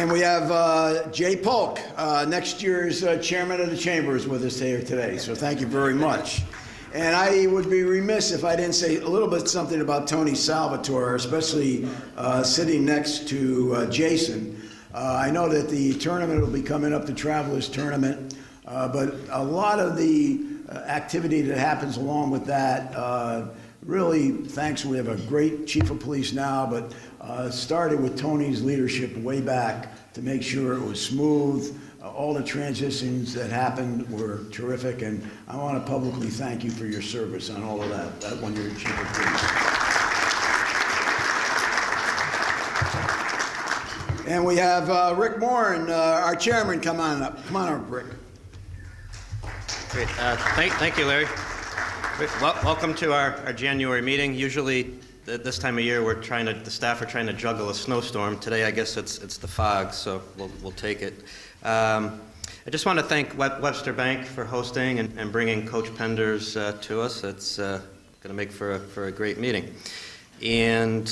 And we have Jay Polk, next year's chairman of the chamber, is with us here today. So thank you very much. And I would be remiss if I didn't say a little bit something about Tony Salvatore, especially sitting next to Jason. I know that the tournament will be coming up, the Travelers Tournament, but a lot of the activity that happens along with that, really, thanks, we have a great chief of police now, but started with Tony's leadership way back to make sure it was smooth. All the transitions that happened were terrific, and I want to publicly thank you for your service on all of that when you're chief of police. And we have Rick Moran, our chairman, come on up. Come on up, Rick. Great. Thank you, Larry. Welcome to our January meeting. Usually at this time of year, the staff are trying to juggle a snowstorm. Today, I guess it's the fog, so we'll take it. I just want to thank Webster Bank for hosting and bringing Coach Penders to us. It's going to make for a great meeting. And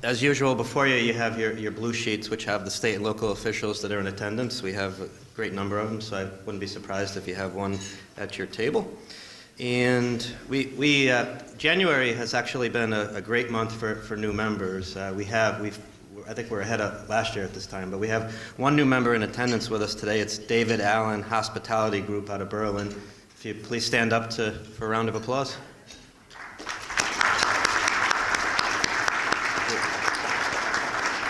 as usual, before you have your blue sheets, which have the state and local officials that are in attendance. We have a great number of them, so I wouldn't be surprised if you have one at your table. And January has actually been a great month for new members. I think we're ahead of last year at this time, but we have one new member in attendance with us today. It's David Allen, Hospitality Group out of Berlin. If you please stand up for a round of applause.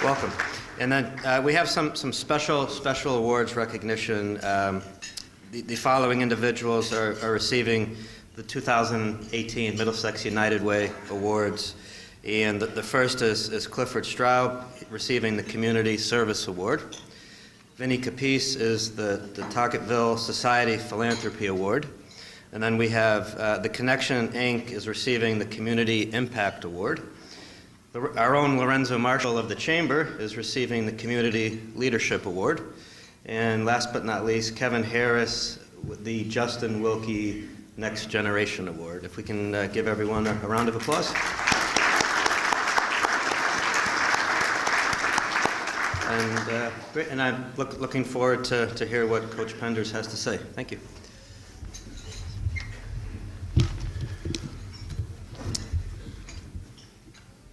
Welcome. And then we have some special awards recognition. The following individuals are receiving the 2018 Middlesex United Way Awards. And the first is Clifford Straub, receiving the Community Service Award. Vinnie Capice is the Talketville Society Philanthropy Award. And then we have The Connection, Inc. is receiving the Community Impact Award. Our own Lorenzo Marshall of the Chamber is receiving the Community Leadership Award. And last but not least, Kevin Harris with the Justin Wilkie Next Generation Award. If we can give everyone a round of applause. And great, and I'm looking forward to hear what Coach Penders has to say. Thank you.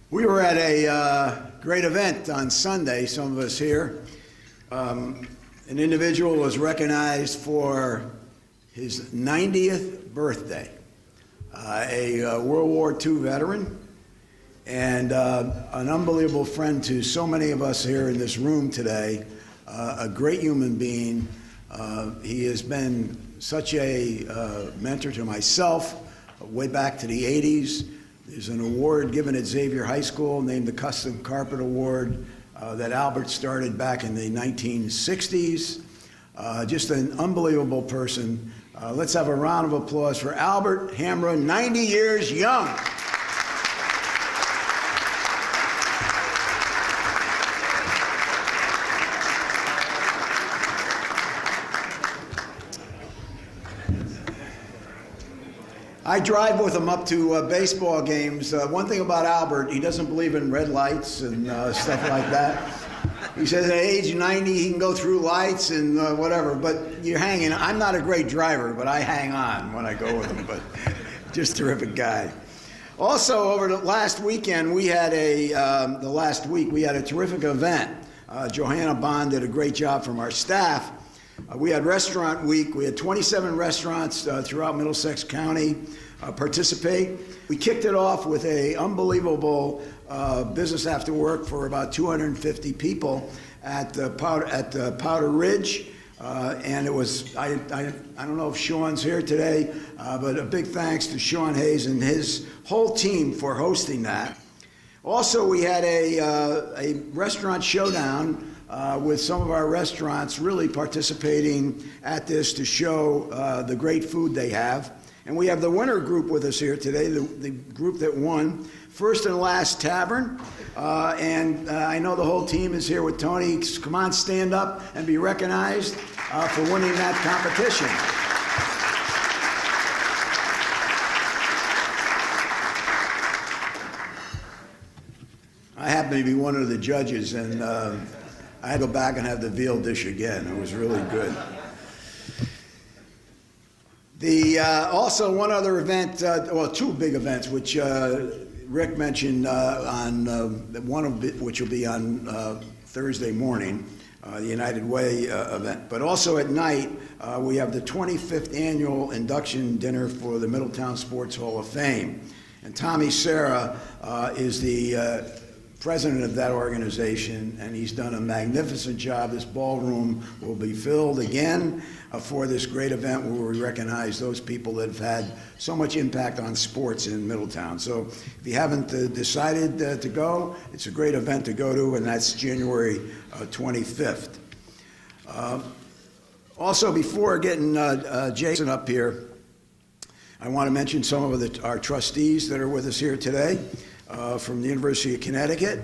We were at a great event on Sunday, some of us here. An individual was recognized for his 90th birthday, a World War II veteran, and an unbelievable friend to so many of us here in this room today, a great human being. He has been such a mentor to myself way back to the 80s. There's an award given at Xavier High School named the Custom Carpet Award that Albert started back in the 1960s. Just an unbelievable person. Let's have a round of applause for Albert Hamra, 90 years young. I drive with him up to baseball games. One thing about Albert, he doesn't believe in red lights and stuff like that. He says at age 90 he can go through lights and whatever, but you're hanging. I'm not a great driver, but I hang on when I go with him, but just terrific guy. Also, over the last weekend, we had we had a terrific event. Johanna Bond did a great job from our staff. We had Restaurant Week. We had 27 restaurants throughout Middlesex County participate. We kicked it off with an unbelievable business after work for about 250 people at Powder Ridge. And it was, I don't know if Sean's here today, but a big thanks to Sean Hayes and his whole team for hosting that. Also, we had a restaurant showdown with some of our restaurants really participating at this to show the great food they have. And we have the winner group with us here today, the group that won, First and Last Tavern. And I know the whole team is here with Tony. Come on, stand up and be recognized for winning that competition. I happen to be one of the judges, and I had to go back and have the veal dish again. It was really good. Also one other event, well, two big events, which Rick mentioned on one of it, which will be on Thursday morning, the United Way event. But also at night, we have the 25th annual induction dinner for the Middletown Sports Hall of Fame. And Tommy Serra is the president of that organization, and he's done a magnificent job. This ballroom will be filled again for this great event where we recognize those people that have had so much impact on sports in Middletown. So if you haven't decided to go, it's a great event to go to, and that's January 25th. Also, before getting Jason up here, I want to mention some of our trustees that are with us here today. From the University of Connecticut,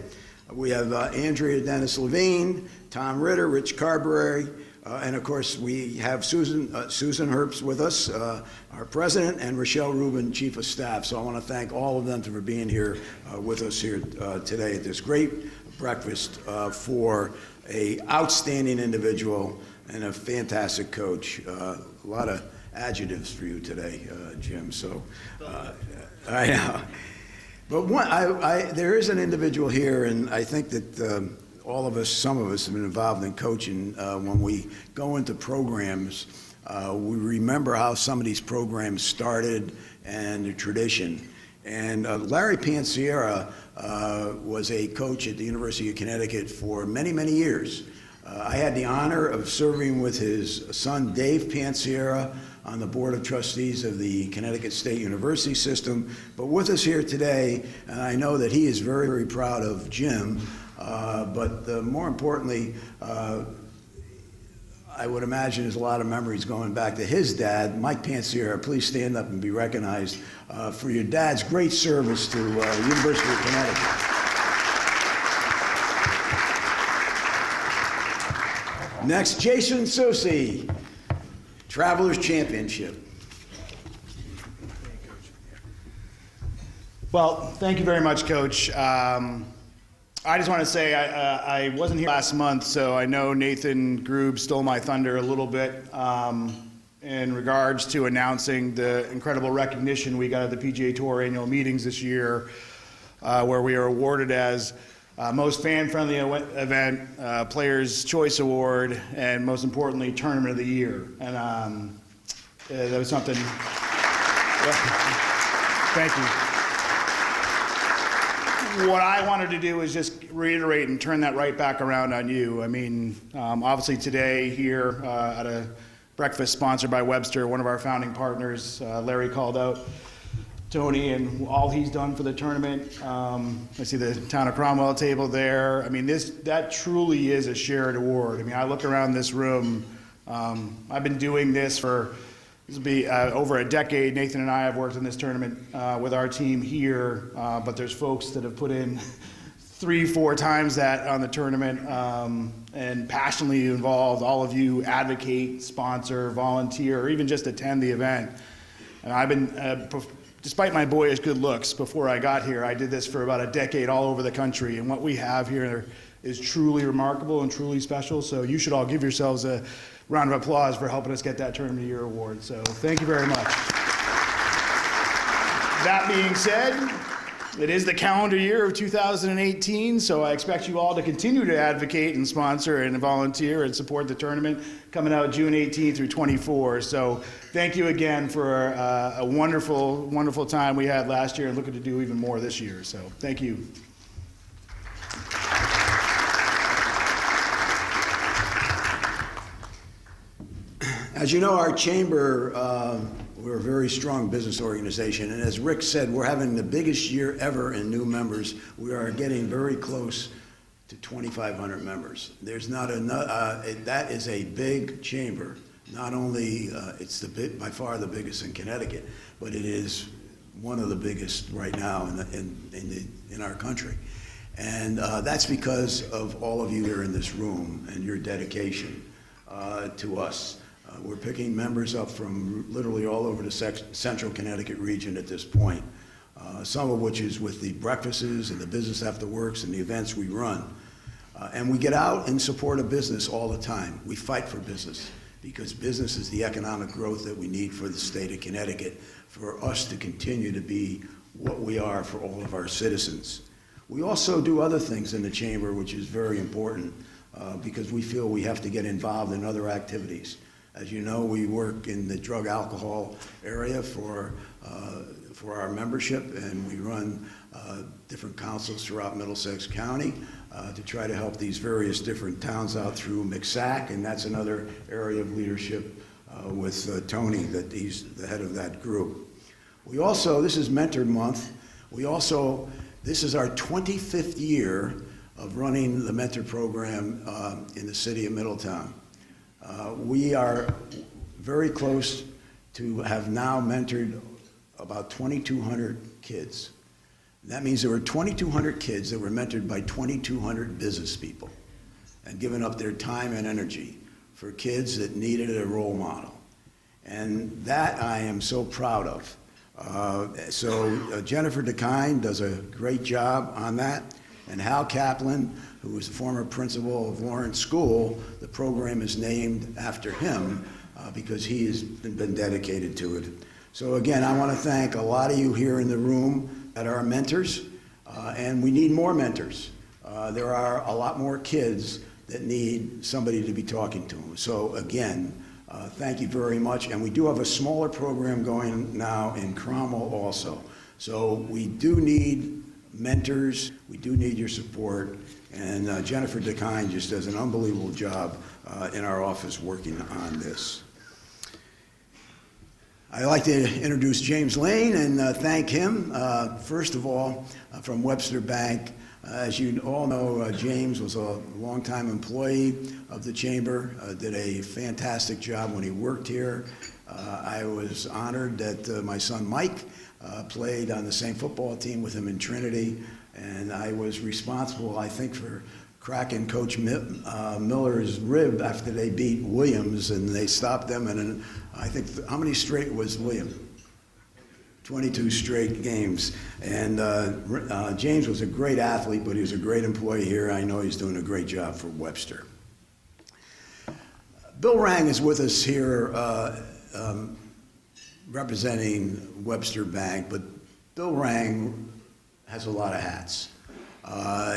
we have Andrea Dennis Levine, Tom Ritter, Rich Carberry, and of course we have Susan Herbst with us, our president, and Rochelle Rubin, chief of staff. So I want to thank all of them for being here with us here today at this great breakfast for an outstanding individual and a fantastic coach. A lot of adjectives for you today, Jim. So I know. But there is an individual here, and I think that all of us, some of us have been involved in coaching. When we go into programs, we remember how some of these programs started and the tradition. And Larry Pansiera was a coach at the University of Connecticut for many, many years. I had the honor of serving with his son, Dave Pansiera, on the Board of Trustees of the Connecticut State University System. But with us here today, and I know that he is very, very proud of Jim, but more importantly, I would imagine there's a lot of memories going back to his dad, Mike Pansiera. Please stand up and be recognized for your dad's great service to the University of Connecticut. Next, Jason Susi, Travelers Championship. Well, thank you very much, Coach. I just want to say I wasn't here last month, so I know Nathan Grube stole my thunder a little bit in regards to announcing the incredible recognition we got at the PGA Tour annual meetings this year, where we are awarded as most fan-friendly event, Players' Choice Award, and most importantly, Tournament of the Year. And that was something. Thank you. What I wanted to do is just reiterate and turn that right back around on you. I mean, obviously today here at a breakfast sponsored by Webster, one of our founding partners, Larry called out Tony and all he's done for the tournament. I see the Town of Cromwell table there. I mean, that truly is a shared award. I mean, I look around this room. I've been doing this for, this will be over a decade. Nathan and I have worked in this tournament with our team here, but there's folks that have put in 3-4 times that on the tournament and passionately involved. All of you advocate, sponsor, volunteer, or even just attend the event. And I've been, despite my boyish good looks before I got here, I did this for about a decade all over the country, and what we have here is truly remarkable and truly special, so you should all give yourselves a round of applause for helping us get that Tournament of the Year award, so thank you very much. That being said, it is the calendar year of 2018, so I expect you all to continue to advocate and sponsor and volunteer and support the tournament coming out June 18 through 24. So thank you again for a wonderful, wonderful time we had last year and looking to do even more this year. So thank you. As you know, our chamber, we're a very strong business organization, and as Rick said, we're having the biggest year ever in new members. We are getting very close to 2,500 members. There's not enough, that is a big chamber. Not only, it's by far the biggest in Connecticut, but it is one of the biggest right now in our country. And that's because of all of you here in this room and your dedication to us. We're picking members up from literally all over the central Connecticut region at this point, some of which is with the breakfasts and the business after works and the events we run. And we get out in support of business all the time. We fight for business because business is the economic growth that we need for the state of Connecticut, for us to continue to be what we are for all of our citizens. We also do other things in the chamber, which is very important because we feel we have to get involved in other activities. As you know, we work in the drug alcohol area for our membership, and we run different councils throughout Middlesex County to try to help these various different towns out through McSack, and that's another area of leadership with Tony, that he's the head of that group. We also, this is Mentor Month, this is our 25th year of running the mentor program in the city of Middletown. We are very close to have now mentored about 2,200 kids. That means there were 2,200 kids that were mentored by 2,200 business people and given up their time and energy for kids that needed a role model. And that I am so proud of. Jennifer DeKine does a great job on that. And Hal Kaplan, who was the former principal of Lawrence School, the program is named after him because he has been dedicated to it. So again, I want to thank a lot of you here in the room that are mentors, and we need more mentors. There are a lot more kids that need somebody to be talking to them. So again, thank you very much. And we do have a smaller program going now in Cromwell also. So we do need mentors, we do need your support, and Jennifer DeKine just does an unbelievable job in our office working on this. I'd like to introduce James Lane and thank him, first of all, from Webster Bank. As you all know, James was a longtime employee of the Chamber, did a fantastic job when he worked here. I was honored that my son Mike played on the same football team with him in Trinity, and I was responsible, I think, for cracking Coach Miller's rib after they beat Williams, and they stopped them, and I think, how many straight was William? 22 straight games. And James was a great athlete, but he was a great employee here. I know he's doing a great job for Webster. Bill Rang is with us here representing Webster Bank, but Bill Rang has a lot of hats.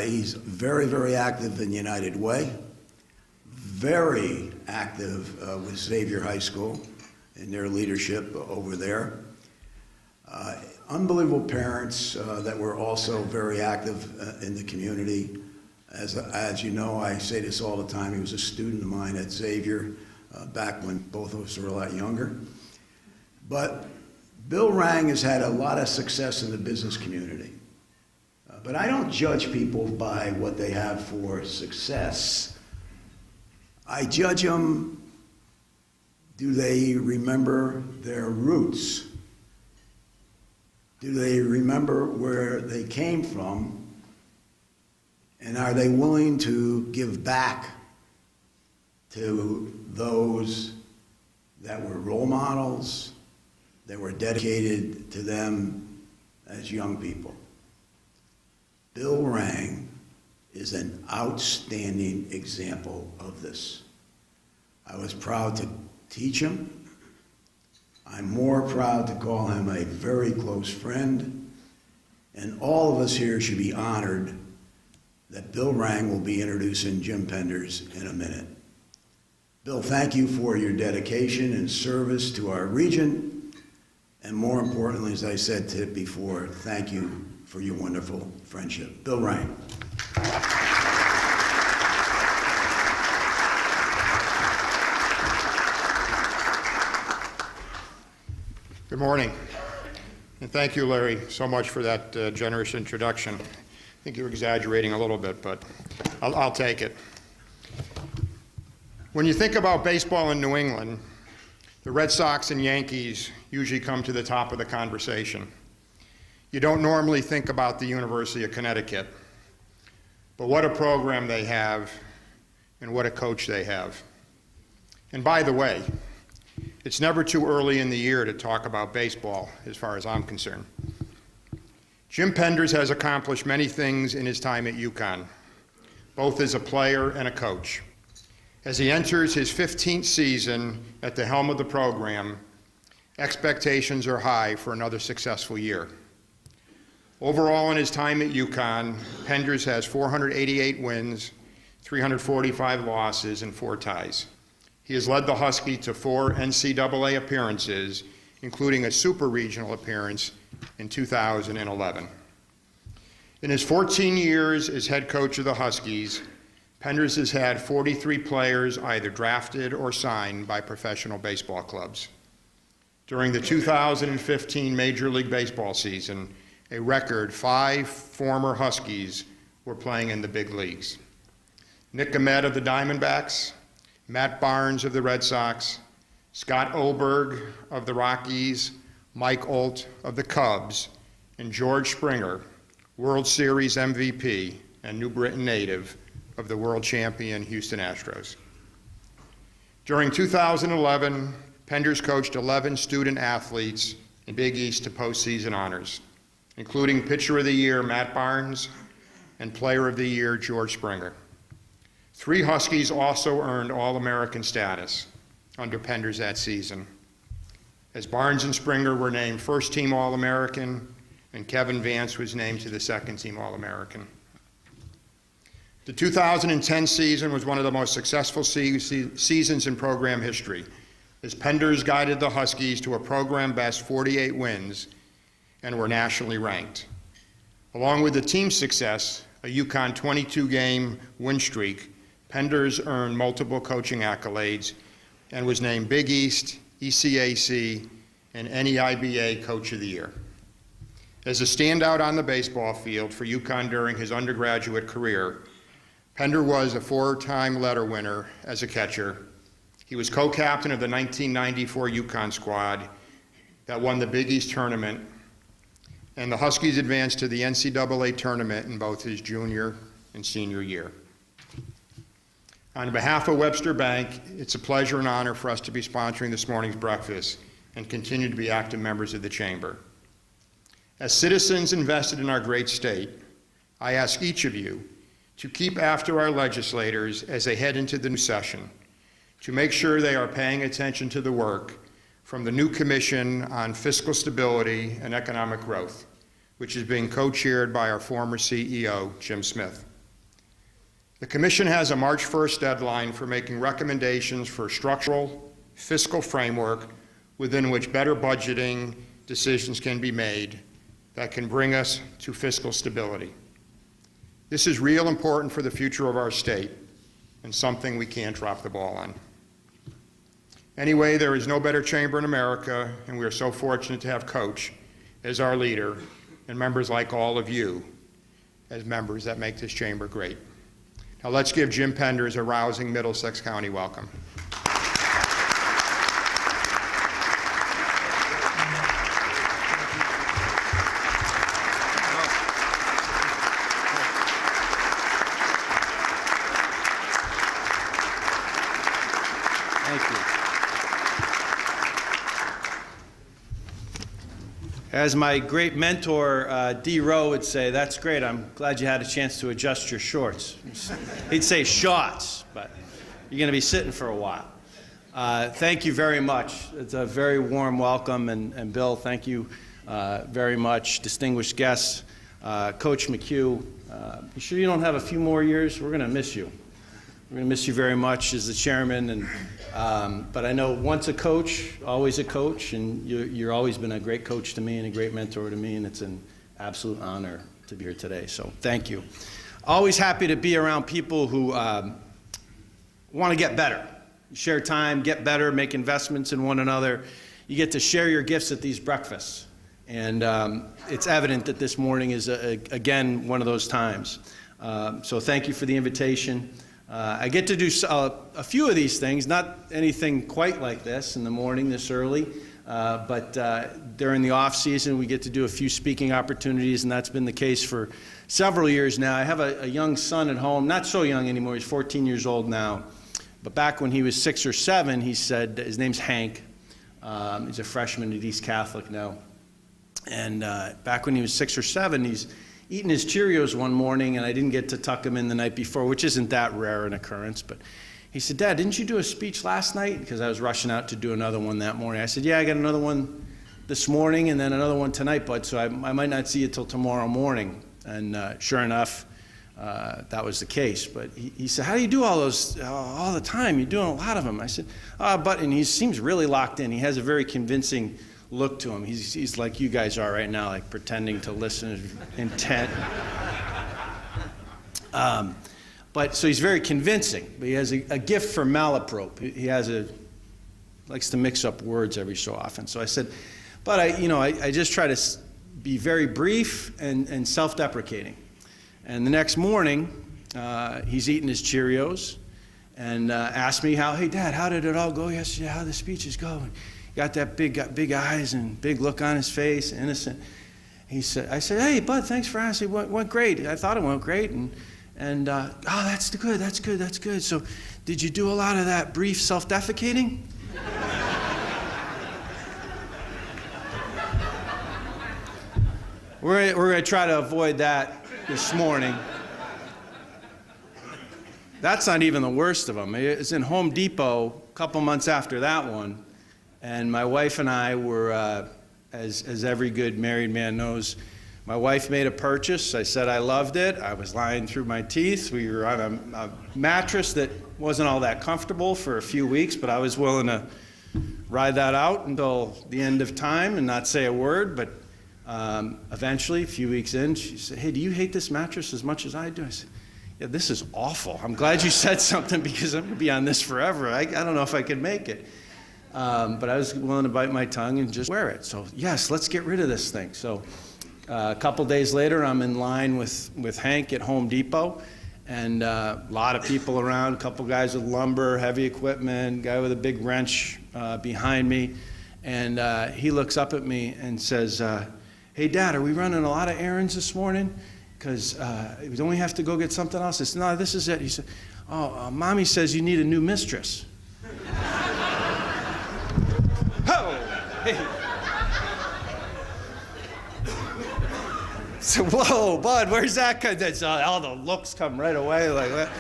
He's very, very active in United Way, very active with Xavier High School in their leadership over there. Unbelievable parents that were also very active in the community. As you know, I say this all the time, he was a student of mine at Xavier back when both of us were a lot younger. But Bill Rang has had a lot of success in the business community. But I don't judge people by what they have for success. I judge them, do they remember their roots? Do they remember where they came from? And are they willing to give back to those that were role models, that were dedicated to them as young people? Bill Rang is an outstanding example of this. I was proud to teach him. I'm more proud to call him a very close friend, and all of us here should be honored that Bill Rang will be introducing Jim Penders in a minute. Bill, thank you for your dedication and service to our region, and more importantly, as I said before, thank you for your wonderful friendship. Bill Rang. Good morning, and thank you, Larry, so much for that generous introduction. I think you're exaggerating a little bit, but I'll take it. When you think about baseball in New England, the Red Sox and Yankees usually come to the top of the conversation. You don't normally think about the University of Connecticut, but what a program they have and what a coach they have. And by the way, it's never too early in the year to talk about baseball, as far as I'm concerned. Jim Penders has accomplished many things in his time at UConn. both as a player and a coach. As he enters his 15th season at the helm of the program, expectations are high for another successful year. Overall, in his time at UConn, Penders has 488 wins, 345 losses, and 4 ties. He has led the Husky to 4 NCAA appearances, including a super regional appearance in 2011. In his 14 years as head coach of the Huskies, Penders has had 43 players either drafted or signed by professional baseball clubs. During the 2015 Major League Baseball season, a record 5 former Huskies were playing in the big leagues. Nick Ahmed of the Diamondbacks, Matt Barnes of the Red Sox, Scott Oberg of the Rockies, Mike Olt of the Cubs, and George Springer, World Series MVP and New Britain native of the world champion Houston Astros. During 2011, Penders coached 11 student athletes in Big East to postseason honors, including Pitcher of the Year Matt Barnes and Player of the Year George Springer. 3 Huskies also earned All-American status under Penders that season, as Barnes and Springer were named first-team All-American and Kevin Vance was named to the second-team All-American. The 2010 season was one of the most successful seasons in program history, as Penders guided the Huskies to a program-best 48 wins and were nationally ranked. Along with the team's success, a UConn 22-game win streak, Penders earned multiple coaching accolades and was named Big East, ECAC, and NEIBA Coach of the Year. As a standout on the baseball field for UConn during his undergraduate career, Penders was a 4-time letter winner as a catcher. He was co-captain of the 1994 UConn squad that won the Big East tournament, and the Huskies advanced to the NCAA tournament in both his junior and senior year. On behalf of Webster Bank, it's a pleasure and honor for us to be sponsoring this morning's breakfast and continue to be active members of the Chamber. As citizens invested in our great state, I ask each of you to keep after our legislators as they head into the new session, to make sure they are paying attention to the work from the new Commission on Fiscal Stability and Economic Growth, which is being co-chaired by our former CEO, Jim Smith. The Commission has a March 1st deadline for making recommendations for a structural fiscal framework within which better budgeting decisions can be made that can bring us to fiscal stability. This is real important for the future of our state and something we can't drop the ball on. Anyway, there is no better chamber in America, and we are so fortunate to have Coach as our leader and members like all of you as members that make this chamber great. Now let's give Jim Penders a rousing Middlesex County welcome. As my great mentor, D. Rowe, would say, that's great. I'm glad you had a chance to adjust your shorts. He'd say shorts, but you're going to be sitting for a while. Thank you very much. It's a very warm welcome. And Bill, thank you very much. Distinguished guests, Coach McHugh, you sure you don't have a few more years? We're going to miss you. We're going to miss you very much as the chairman. But I know once a coach, always a coach, and you've always been a great coach to me and a great mentor to me, and it's an absolute honor to be here today. So thank you. Always happy to be around people who want to get better, share time, get better, make investments in one another. You get to share your gifts at these breakfasts, and it's evident that this morning is, again, one of those times. So thank you for the invitation. I get to do a few of these things, not anything quite like this in the morning this early, but during the off season we get to do a few speaking opportunities, and that's been the case for several years now. I have a young son at home, not so young anymore, he's 14 years old now, but back when he was 6 or 7, he said, his name's Hank, he's a freshman at East Catholic now, and back when he was 6 or 7, eating his Cheerios one morning, and I didn't get to tuck them in the night before, which isn't that rare an occurrence. But he said, "Dad, didn't you do a speech last night?" Because I was rushing out to do another one that morning. I said, "Yeah, I got another one this morning and then another one tonight, bud, so I might not see you till tomorrow morning." And sure enough, that was the case. But he said, "How do you do all those all the time? You're doing a lot of them." I said, "But," and he seems really locked in. He has a very convincing look to him. He's like you guys are right now, like pretending to listen, intent. But so he's very convincing. But he has a gift for malaprop. He likes to mix up words every so often. So I said, "But I just try to be very brief and self-deprecating." And the next morning, he's eating his Cheerios and asked me "Hey, Dad, how did it all go yesterday? How the speeches go?" And he got that big eyes and big look on his face, innocent. I said, "Hey, bud, thanks for asking. It went great. I thought it went great." And that's good. So did you do a lot of that brief self-defecating? We're going to try to avoid that this morning. That's not even the worst of them. It's in Home Depot a couple months after that one, and my wife and I were, as every good married man knows, my wife made a purchase. I said I loved it. I was lying through my teeth. We were on a mattress that wasn't all that comfortable for a few weeks, but I was willing to ride that out until the end of time and not say a word. But eventually, a few weeks in, she said, "Hey, do you hate this mattress as much as I do?" I said, "Yeah, this is awful. I'm glad you said something because I'm going to be on this forever. I don't know if I could make it." But I was willing to bite my tongue and just wear it. So, yes, let's get rid of this thing. So a couple days later, I'm in line with Hank at Home Depot, and a lot of people around, a couple guys with lumber, heavy equipment, guy with a big wrench behind me. And he looks up at me and says, "Hey, Dad, are we running a lot of errands this morning? Because don't we have to go get something else?" I said, "No, this is it." He said, "Oh, Mommy says you need a new mistress." Oh! Hey. So, whoa, bud, where's that? That's all the looks come right away, like that.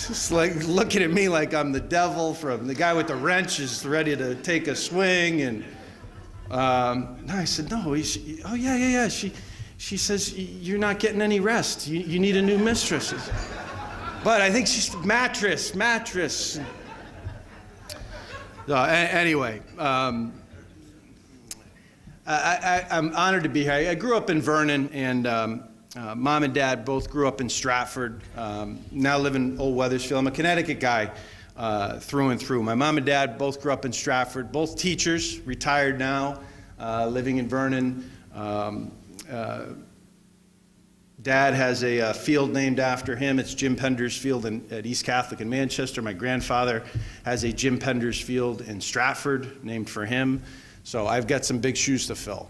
Just like looking at me like I'm the devil from the guy with the wrench is ready to take a swing. And I said, "No." "Oh, yeah. She says you're not getting any rest. You need a new mistress." But I think she's mattress. Anyway. I'm honored to be here. I grew up in Vernon, and Mom and Dad both grew up in Stratford. Now live in Old Weathersfield. I'm a Connecticut guy through and through. My mom and dad both grew up in Stratford, both teachers, retired now, living in Vernon. Dad has a field named after him. It's Jim Penders Field at East Catholic in Manchester. My grandfather has a Jim Penders Field in Stratford named for him. So I've got some big shoes to fill,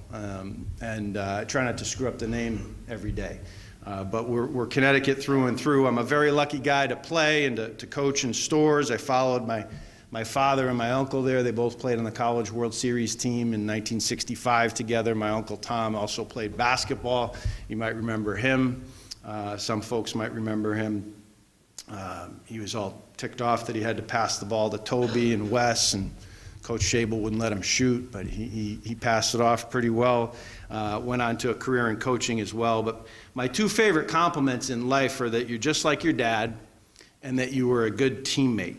and I try not to screw up the name every day. But we're Connecticut through and through. I'm a very lucky guy to play and to coach in Stores. I followed my father and my uncle there. They both played on the College World Series team in 1965 together. My Uncle Tom also played basketball. You might remember him. Some folks might remember him. He was all ticked off that he had to pass the ball to Toby and Wes, and Coach Shable wouldn't let him shoot, but he passed it off pretty well. Went on to a career in coaching as well. But my two favorite compliments in life are that you're just like your dad and that you were a good teammate.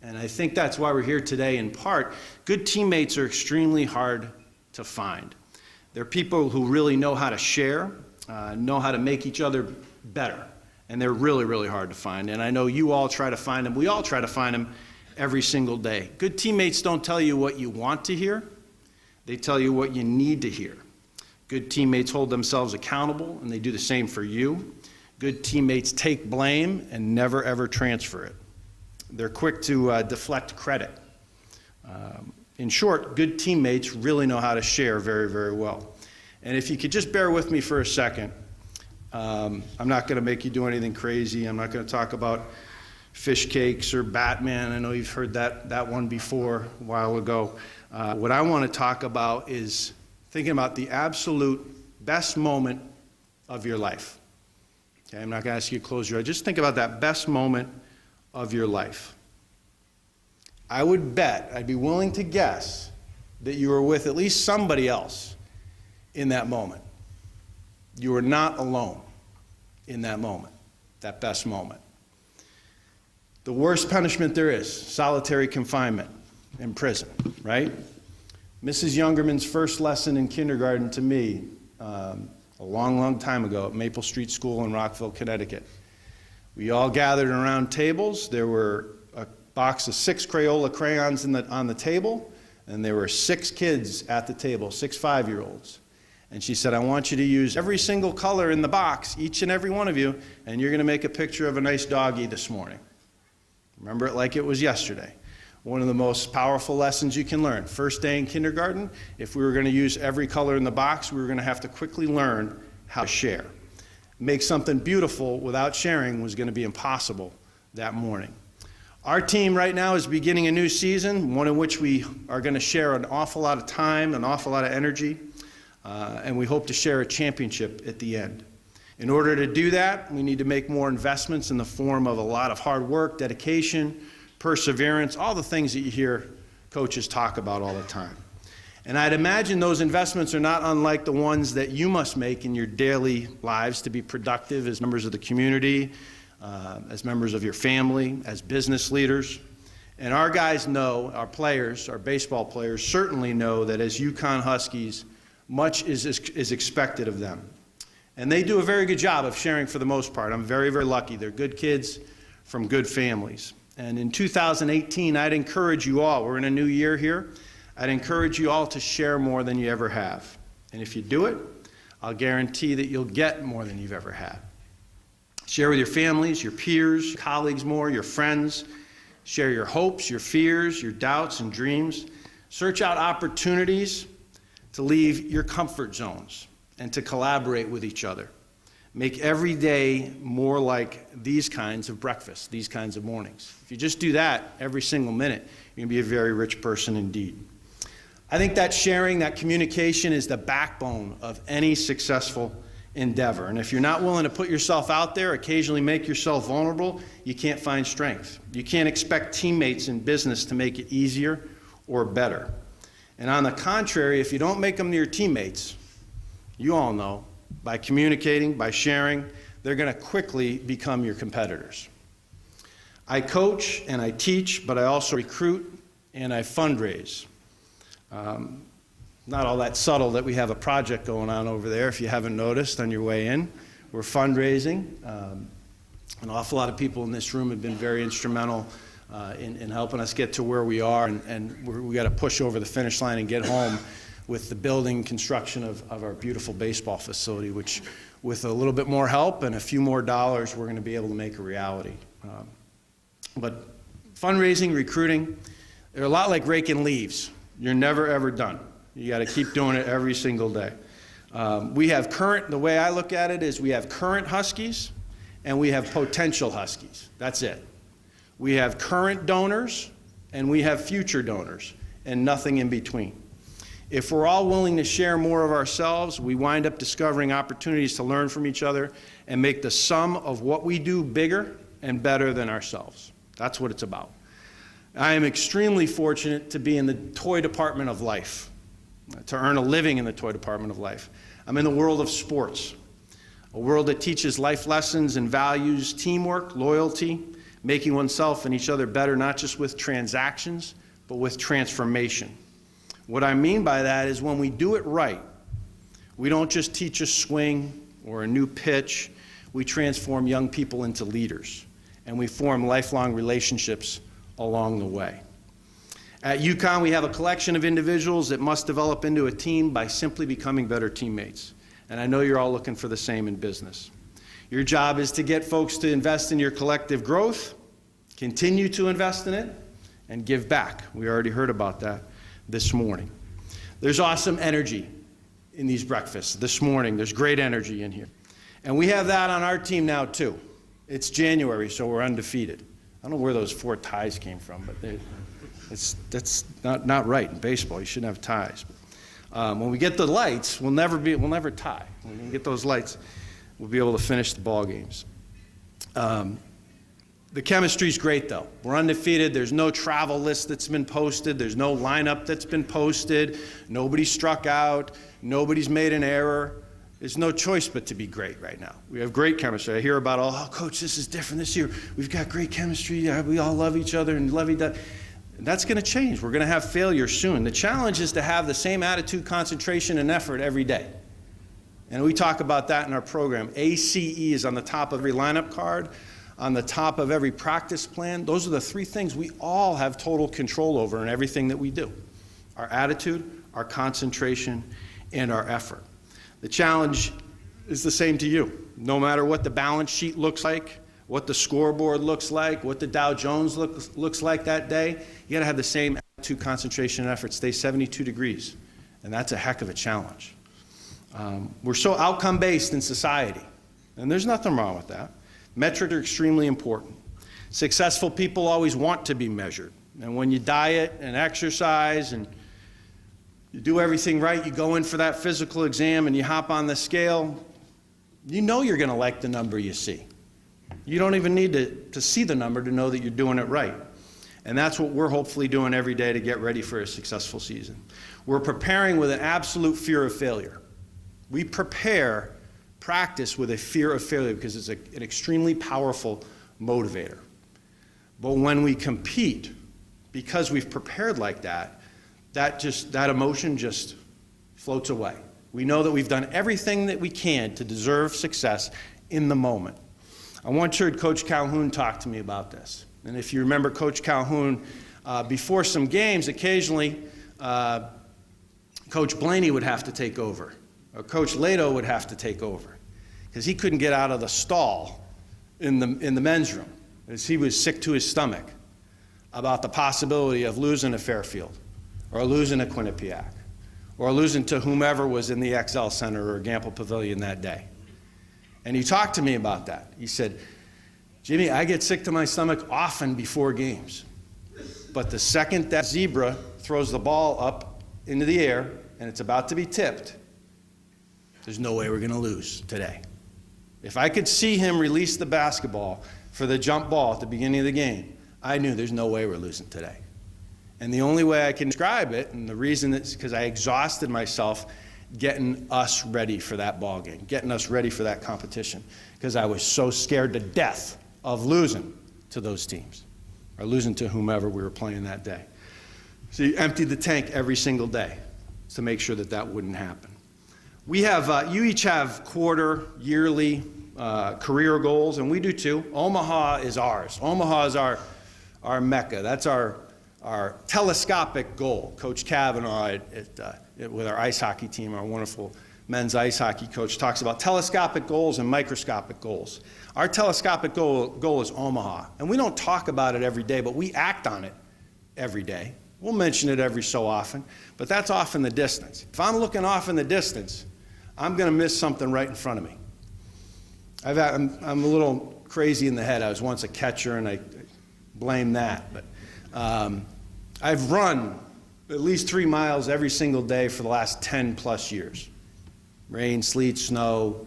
And I think that's why we're here today in part. Good teammates are extremely hard to find. They're people who really know how to share, know how to make each other better. And they're really, really hard to find. And I know you all try to find them. We all try to find them every single day. Good teammates don't tell you what you want to hear. They tell you what you need to hear. Good teammates hold themselves accountable, and they do the same for you. Good teammates take blame and never, ever transfer it. They're quick to deflect credit. In short, good teammates really know how to share very, very well. And if you could just bear with me for a second, I'm not going to make you do anything crazy. I'm not going to talk about fish cakes or Batman. I know you've heard that one before a while ago. What I want to talk about is thinking about the absolute best moment of your life. Okay, I'm not going to ask you to close your eyes. Just think about that best moment of your life. I would bet, I'd be willing to guess, that you were with at least somebody else in that moment. You were not alone in that moment, that best moment. The worst punishment there is, solitary confinement in prison, right? Mrs. Youngerman's first lesson in kindergarten to me, a long, long time ago at Maple Street School in Rockville, Connecticut. We all gathered around tables. There were a box of 6 Crayola crayons on the table, and there were 6 kids at the table, 6 5-year-olds. And she said, I want you to use every single color in the box, each and every one of you, and you're going to make a picture of a nice doggy this morning. Remember it like it was yesterday. One of the most powerful lessons you can learn. First day in kindergarten, if we were going to use every color in the box, we were going to have to quickly learn how to share. Make something beautiful without sharing was going to be impossible that morning. Our team right now is beginning a new season, one in which we are going to share an awful lot of time, an awful lot of energy, and we hope to share a championship at the end. In order to do that, we need to make more investments in the form of a lot of hard work, dedication, perseverance, all the things that you hear coaches talk about all the time. And I'd imagine those investments are not unlike the ones that you must make in your daily lives to be productive as members of the community, as members of your family, as business leaders. And our guys know, our players, our baseball players, certainly know that as UConn Huskies, much is expected of them. And they do a very good job of sharing for the most part. I'm very, very lucky. They're good kids from good families. And in 2018, I'd encourage you all, we're in a new year here, I'd encourage you all to share more than you ever have. And if you do it, I'll guarantee that you'll get more than you've ever had. Share with your families, your peers, colleagues more, your friends. Share your hopes, your fears, your doubts and dreams. Search out opportunities to leave your comfort zones and to collaborate with each other. Make every day more like these kinds of breakfasts, these kinds of mornings. If you just do that every single minute, you're going to be a very rich person indeed. I think that sharing, that communication is the backbone of any successful endeavor. And if you're not willing to put yourself out there, occasionally make yourself vulnerable, you can't find strength. You can't expect teammates in business to make it easier or better. And on the contrary, if you don't make them your teammates, you all know, by communicating, by sharing, they're going to quickly become your competitors. I coach and I teach, but I also recruit and I fundraise. Not all that subtle that we have a project going on over there, if you haven't noticed on your way in. We're fundraising. An awful lot of people in this room have been very instrumental in helping us get to where we are, and we got to push over the finish line and get home with the building construction of our beautiful baseball facility, which with a little bit more help and a few more dollars, we're going to be able to make a reality. But fundraising, recruiting, they're a lot like raking leaves. You're never, ever done. You got to keep doing it every single day. We have the way I look at it is we have current Huskies and we have potential Huskies. That's it. We have current donors and we have future donors and nothing in between. If we're all willing to share more of ourselves, we wind up discovering opportunities to learn from each other and make the sum of what we do bigger and better than ourselves. That's what it's about. I am extremely fortunate to be in the toy department of life, to earn a living in the toy department of life. I'm in the world of sports, a world that teaches life lessons and values teamwork, loyalty, making oneself and each other better, not just with transactions, but with transformation. What I mean by that is when we do it right, we don't just teach a swing or a new pitch, we transform young people into leaders, and we form lifelong relationships along the way. At UConn, we have a collection of individuals that must develop into a team by simply becoming better teammates. And I know you're all looking for the same in business. Your job is to get folks to invest in your collective growth, continue to invest in it, and give back. We already heard about that this morning. There's awesome energy in these breakfasts. This morning, there's great energy in here. And we have that on our team now, too. It's January, so we're undefeated. I don't know where those 4 ties came from, but that's not right in baseball. You shouldn't have ties. When we get the lights, we'll never tie. When we get those lights, we'll be able to finish the ball games. The chemistry's great, though. We're undefeated. There's no travel list that's been posted. There's no lineup that's been posted. Nobody struck out. Nobody's made an error. There's no choice but to be great right now. We have great chemistry. I hear about, oh, Coach, this is different this year. We've got great chemistry. We all love each other and lovey-dovey. That's going to change. We're going to have failure soon. The challenge is to have the same attitude, concentration, and effort every day. And we talk about that in our program. ACE is on the top of every lineup card, on the top of every practice plan. Those are the three things we all have total control over in everything that we do: our attitude, our concentration, and our effort. The challenge is the same to you. No matter what the balance sheet looks like, what the scoreboard looks like, what the Dow Jones looks like that day, you gotta have the same attitude, concentration, and effort. Stay 72 degrees, and that's a heck of a challenge. We're so outcome-based in society, and there's nothing wrong with that. Metrics are extremely important. Successful people always want to be measured, and when you diet and exercise and you do everything right, you go in for that physical exam and you hop on the scale, you know you're gonna like the number you see. You don't even need to see the number to know that you're doing it right. And that's what we're hopefully doing every day to get ready for a successful season. We're preparing with an absolute fear of failure. We practice with a fear of failure because it's an extremely powerful motivator. But when we compete, because we've prepared like that, that emotion just floats away. We know that we've done everything that we can to deserve success in the moment. I once heard Coach Calhoun talk to me about this. And if you remember Coach Calhoun, before some games, occasionally Coach Blaney would have to take over, or Coach Lato would have to take over, because he couldn't get out of the stall in the men's room, as he was sick to his stomach about the possibility of losing to Fairfield, or losing to Quinnipiac, or losing to whomever was in the XL Center or Gamble Pavilion that day. And he talked to me about that. He said, Jimmy, I get sick to my stomach often before games, but the second that zebra throws the ball up into the air and it's about to be tipped, there's no way we're going to lose today. If I could see him release the basketball for the jump ball at the beginning of the game, I knew there's no way we're losing today. And the only way I can describe it, and the reason is because I exhausted myself getting us ready for that ball game, getting us ready for that competition, because I was so scared to death of losing to those teams, or losing to whomever we were playing that day. So you emptied the tank every single day to make sure that that wouldn't happen. We have, you each have quarter, yearly, career goals, and we do too. Omaha is ours. Omaha is our mecca. That's our telescopic goal. Coach Kavanaugh with our ice hockey team, our wonderful men's ice hockey coach, talks about telescopic goals and microscopic goals. Our telescopic goal is Omaha, and we don't talk about it every day, but we act on it every day. We'll mention it every so often, but that's off in the distance. If I'm looking off in the distance, I'm going to miss something right in front of me. I'm a little crazy in the head. I was once a catcher, and I blame that. But I've run at least 3 miles every single day for the last 10 plus years. Rain, sleet, snow,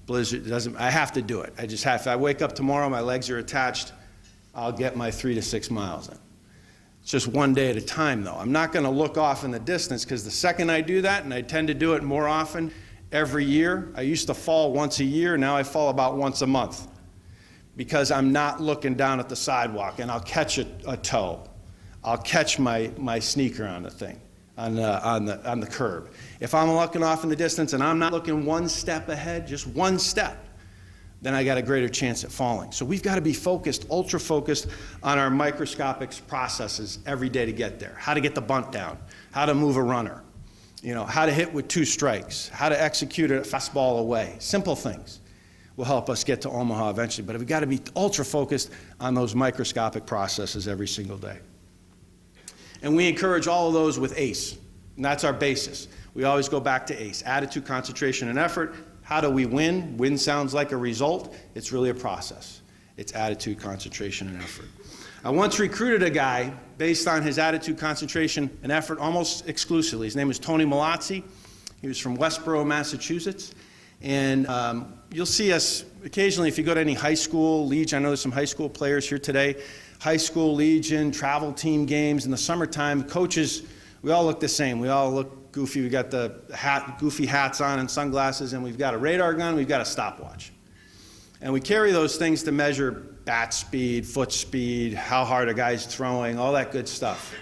blizzard, I have to do it. I just have to. If I wake up tomorrow, my legs are attached, I'll get my 3 to 6 miles in. It's just one day at a time, though. I'm not going to look off in the distance, because the second I do that, and I tend to do it more often every year, I used to fall once a year, now I fall about once a month, because I'm not looking down at the sidewalk, and I'll catch a toe. I'll catch my sneaker on the thing, on the curb. If I'm looking off in the distance and I'm not looking one step ahead, just one step, then I got a greater chance at falling. So we've got to be focused, ultra focused on our microscopic processes every day to get there. How to get the bunt down, how to move a runner, how to hit with 2 strikes, how to execute a fastball away. Simple things will help us get to Omaha eventually, but we've got to be ultra focused on those microscopic processes every single day. And we encourage all of those with ACE, and that's our basis. We always go back to ACE, attitude, concentration, and effort. How do we win? Win sounds like a result. It's really a process. It's attitude, concentration, and effort. I once recruited a guy based on his attitude, concentration, and effort almost exclusively. His name was Tony Malazzi. He was from Westboro, Massachusetts. And you'll see us occasionally if you go to any high school, Legion, I know there's some high school players here today, high school, Legion, travel team games in the summertime, coaches, we all look the same. We all look goofy. We got the goofy hats on and sunglasses, and we've got a radar gun, we've got a stopwatch. And we carry those things to measure bat speed, foot speed, how hard a guy's throwing, all that good stuff.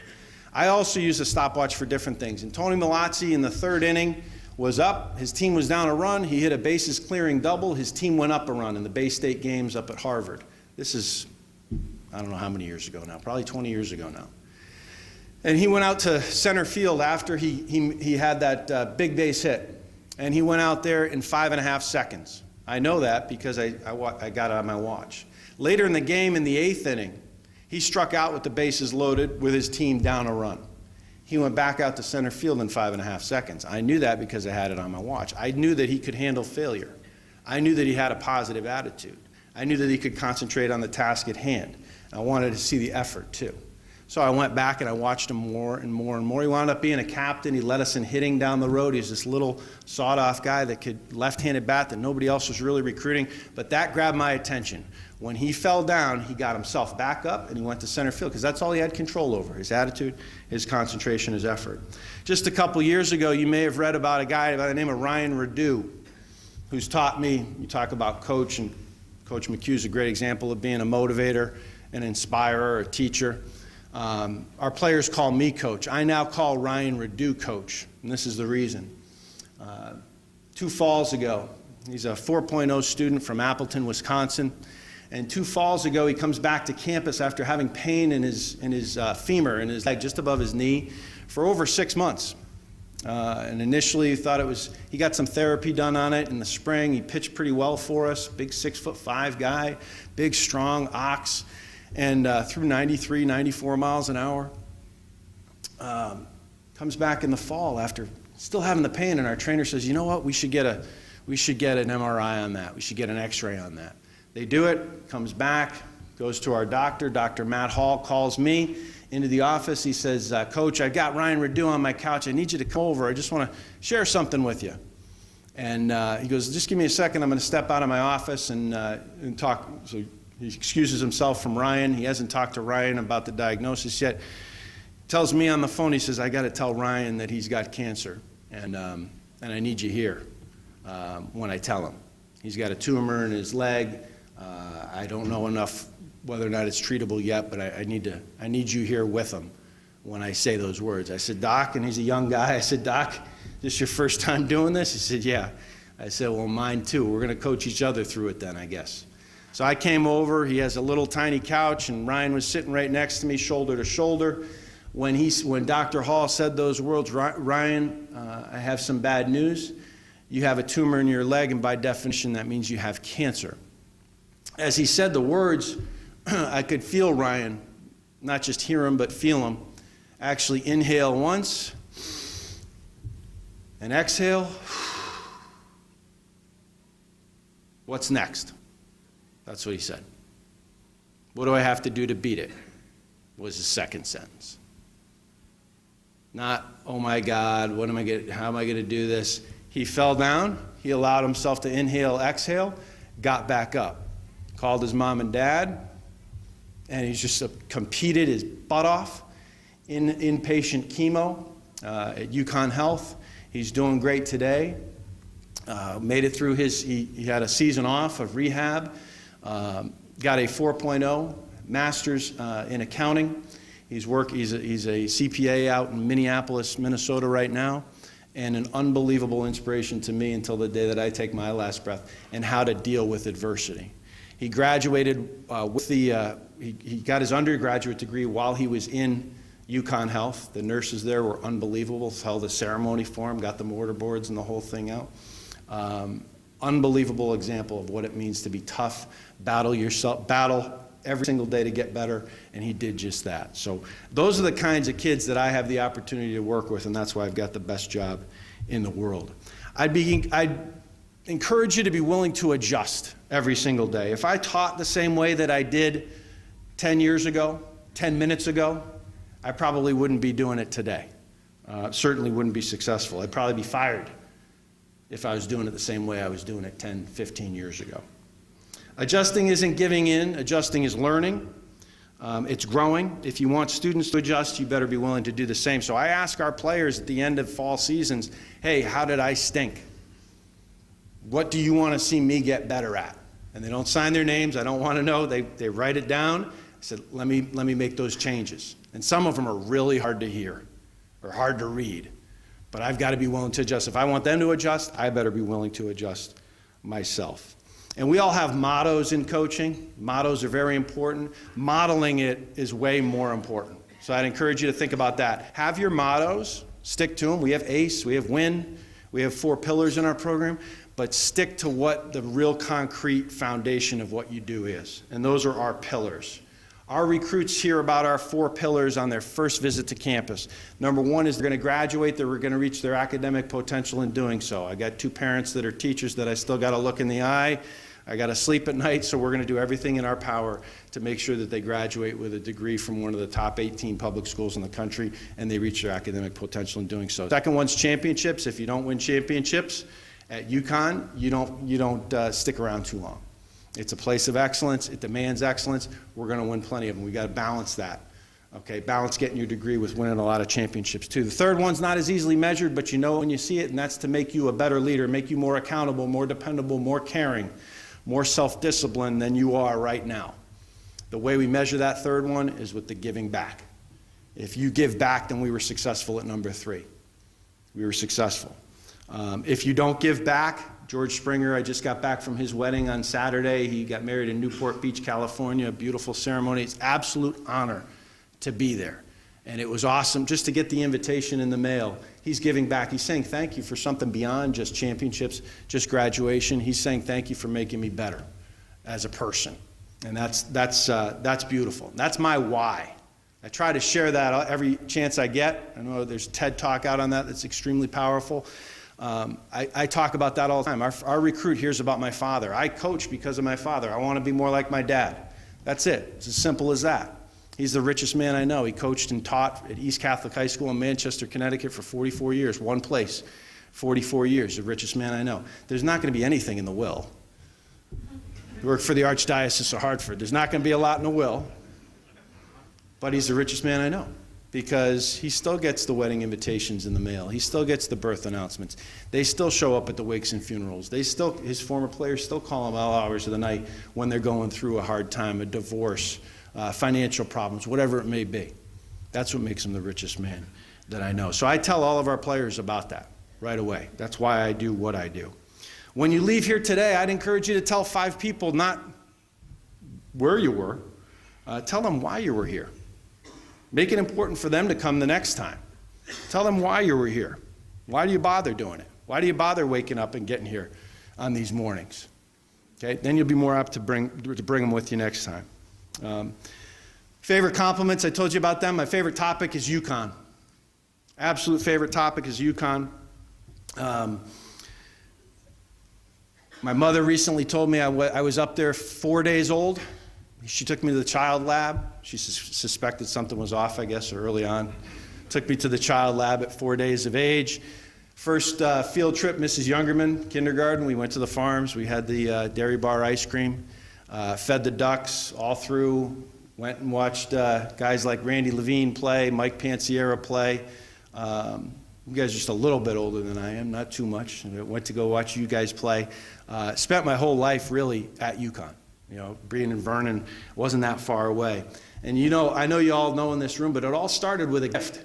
I also use a stopwatch for different things. And Tony Milazzi in the third inning was up. His team was down a run. He hit a bases clearing double. His team went up a run in the Bay State games up at Harvard. This is, I don't know how many years ago now, probably 20 years ago now. And he went out to center field after he had that big base hit. And he went out there in 5.5 seconds. I know that because I got it on my watch. Later in the game, in the 8th inning, he struck out with the bases loaded with his team down a run. He went back out to center field in 5.5 seconds. I knew that because I had it on my watch. I knew that he could handle failure. I knew that he had a positive attitude. I knew that he could concentrate on the task at hand. I wanted to see the effort too. So I went back and I watched him more and more and more. He wound up being a captain. He led us in hitting down the road. He's this little sawed-off guy that could left-handed bat that nobody else was really recruiting. But that grabbed my attention. When he fell down, he got himself back up and he went to center field because that's all he had control over, his attitude, his concentration, his effort. Just a couple years ago, you may have read about a guy by the name of Ryan Redu, who's taught me, you talk about coach, and Coach McHugh's a great example of being a motivator, an inspirer, a teacher. Our players call me coach. I now call Ryan Redu coach, and this is the reason. 2 falls ago, he's a 4.0 student from Appleton, Wisconsin, and 2 falls ago he comes back to campus after having pain in his femur, in his leg just above his knee, for over 6 months. And initially he thought he got some therapy done on it in the spring. He pitched pretty well for us, big 6'5" guy, big, strong, ox. And threw 93, 94 miles an hour. Comes back in the fall after still having the pain, and our trainer says, you know what, we should get an MRI on that. We should get an x-ray on that. They do it, comes back, goes to our doctor. Dr. Matt Hall calls me into the office. He says, Coach, I've got Ryan Redu on my couch. I need you to come over. I just want to share something with you. And he goes, just give me a second. I'm going to step out of my office and talk. So he excuses himself from Ryan. He hasn't talked to Ryan about the diagnosis yet. Tells me on the phone, he says, I got to tell Ryan that he's got cancer, and I need you here when I tell him. He's got a tumor in his leg. I don't know enough whether or not it's treatable yet, but I need you here with him when I say those words. I said, Doc, and he's a young guy. I said, Doc, this your first time doing this? He said, yeah. I said, well, mine too. We're going to coach each other through it then, I guess. So I came over. He has a little tiny couch, and Ryan was sitting right next to me, shoulder to shoulder. When Dr. Hall said those words, Ryan, I have some bad news. You have a tumor in your leg, and by definition, that means you have cancer. As he said the words, I could feel Ryan, not just hear him, but feel him, actually inhale once and exhale. What's next? That's what he said. What do I have to do to beat it? Was his second sentence. Not, oh my God, how am I going to do this? He fell down. He allowed himself to inhale, exhale, got back up. Called his mom and dad, and he's just competed his butt off in inpatient chemo at UConn Health. He's doing great today. Made it through he had a season off of rehab. Got a 4.0 master's in accounting. He's a CPA out in Minneapolis, Minnesota right now, and an unbelievable inspiration to me until the day that I take my last breath, and how to deal with adversity. He graduated he got his undergraduate degree while he was in UConn Health. The nurses there were unbelievable. Held a ceremony for him, got the mortar boards and the whole thing out. Unbelievable example of what it means to be tough, battle every single day to get better, and he did just that. So those are the kinds of kids that I have the opportunity to work with, and that's why I've got the best job in the world. I'd encourage you to be willing to adjust every single day. If I taught the same way that I did 10 years ago, 10 minutes ago, I probably wouldn't be doing it today. Certainly wouldn't be successful. I'd probably be fired if I was doing it the same way I was doing it 10, 15 years ago. Adjusting isn't giving in. Adjusting is learning. It's growing. If you want students to adjust, you better be willing to do the same. So I ask our players at the end of fall seasons, hey, how did I stink? What do you want to see me get better at? And they don't sign their names. I don't want to know. They write it down. I said, let me make those changes. And some of them are really hard to hear or hard to read. But I've got to be willing to adjust. If I want them to adjust, I better be willing to adjust myself. And we all have mottos in coaching. Mottos are very important. Modeling it is way more important. So I'd encourage you to think about that. Have your mottos. Stick to them. We have ACE. We have WIN. We have 4 pillars in our program. But stick to what the real concrete foundation of what you do is. And those are our pillars. Our recruits hear about our 4 pillars on their first visit to campus. Number 1 is they're going to graduate, they're going to reach their academic potential in doing so. I got 2 parents that are teachers that I still got to look in the eye. I got to sleep at night, so we're going to do everything in our power to make sure that they graduate with a degree from one of the top 18 public schools in the country and they reach their academic potential in doing so. Second one's championships. If you don't win championships at UConn, you don't stick around too long. It's a place of excellence. It demands excellence. We're going to win plenty of them. We got to balance that. Okay, balance getting your degree with winning a lot of championships too. The third one's not as easily measured, but you know when you see it, and that's to make you a better leader, make you more accountable, more dependable, more caring, more self-disciplined than you are right now. The way we measure that third one is with the giving back. If you give back, then we were successful at number 3. We were successful. If you don't give back, George Springer, I just got back from his wedding on Saturday. He got married in Newport Beach, California, a beautiful ceremony. It's absolute honor to be there. And it was awesome just to get the invitation in the mail. He's giving back. He's saying thank you for something beyond just championships, just graduation. He's saying thank you for making me better as a person. And that's beautiful. That's my why. I try to share that every chance I get. I know there's TED Talk out on that that's extremely powerful. I talk about that all the time. Our recruit hears about my father. I coach because of my father. I want to be more like my dad. That's it. It's as simple as that. He's the richest man I know. He coached and taught at East Catholic High School in Manchester, Connecticut for 44 years, one place, 44 years, the richest man I know. There's not going to be anything in the will. He worked for the Archdiocese of Hartford. There's not going to be a lot in the will, but he's the richest man I know because he still gets the wedding invitations in the mail. He still gets the birth announcements. They still show up at the wakes and funerals. His former players still call him all hours of the night when they're going through a hard time, a divorce, financial problems, whatever it may be. That's what makes him the richest man that I know. So I tell all of our players about that right away. That's why I do what I do. When you leave here today, I'd encourage you to tell 5 people not where you were. Tell them why you were here. Make it important for them to come the next time. Tell them why you were here. Why do you bother doing it? Why do you bother waking up and getting here on these mornings? Okay, then you'll be more apt to bring them with you next time. Favorite compliments, I told you about them. My favorite topic is UConn. Absolute favorite topic is UConn. My mother recently told me I was up there 4 days old. She took me to the child lab. She suspected something was off, I guess, early on. Took me to the child lab at 4 days of age. First field trip, Mrs. Youngerman, kindergarten. We went to the farms. We had the dairy bar ice cream. Fed the ducks all through. Went and watched guys like Randy Levine play, Mike Pansiera play. You guys are just a little bit older than I am, not too much. I went to go watch you guys play. Spent my whole life really at UConn. You know, being in Vernon wasn't that far away. And you know, I know you all know in this room, but it all started with a gift.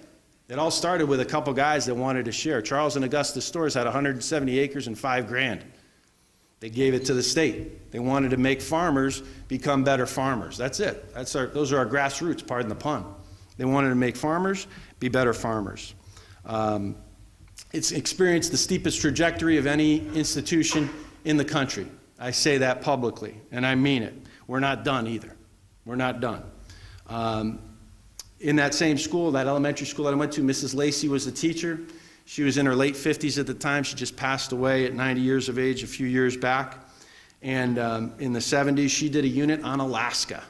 It all started with a couple guys that wanted to share. Charles and Augusta Stores had 170 acres and $5,000. They gave it to the state. They wanted to make farmers become better farmers. That's it. Those are our grassroots, pardon the pun. They wanted to make farmers be better farmers. It's experienced the steepest trajectory of any institution in the country. I say that publicly, and I mean it. We're not done either. We're not done. In that same school, that elementary school that I went to, Mrs. Lacey was the teacher. She was in her late 50s at the time. She just passed away at 90 years of age a few years back. And in the 70s, she did a unit on Alaska.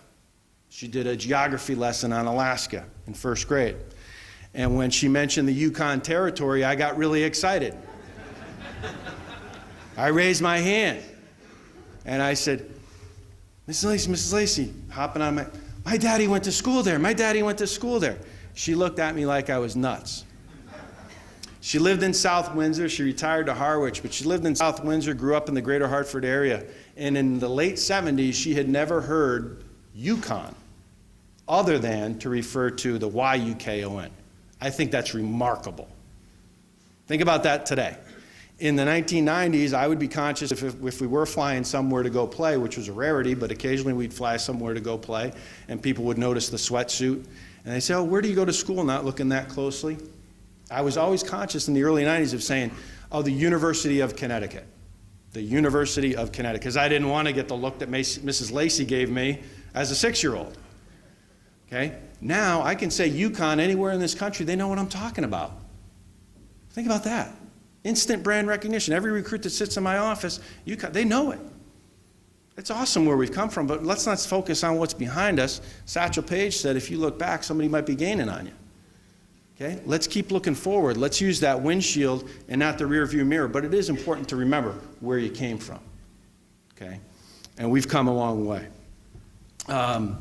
She did a geography lesson on Alaska in first grade. And when she mentioned the Yukon Territory, I got really excited. I raised my hand, and I said, Mrs. Lacey, hopping on my daddy went to school there. My daddy went to school there. She looked at me like I was nuts. She lived in South Windsor. She retired to Harwich, but she lived in South Windsor, grew up in the greater Hartford area. And in the late 70s, she had never heard UConn other than to refer to the Y-U-K-O-N. I think that's remarkable. Think about that today. In the 1990s, I would be conscious if we were flying somewhere to go play, which was a rarity, but occasionally we'd fly somewhere to go play, and people would notice the sweatsuit. And they say, oh, where do you go to school? Not looking that closely. I was always conscious in the early 90s of saying, oh, the University of Connecticut. The University of Connecticut, because I didn't want to get the look that Mrs. Lacey gave me as a 6-year-old. Okay? Now I can say UConn anywhere in this country, they know what I'm talking about. Think about that. Instant brand recognition. Every recruit that sits in my office, UConn, they know it. It's awesome where we've come from, but let's not focus on what's behind us. Satchel Paige said, if you look back, somebody might be gaining on you. Okay? Let's keep looking forward. Let's use that windshield and not the rear view mirror, but it is important to remember where you came from. Okay? And we've come a long way. $8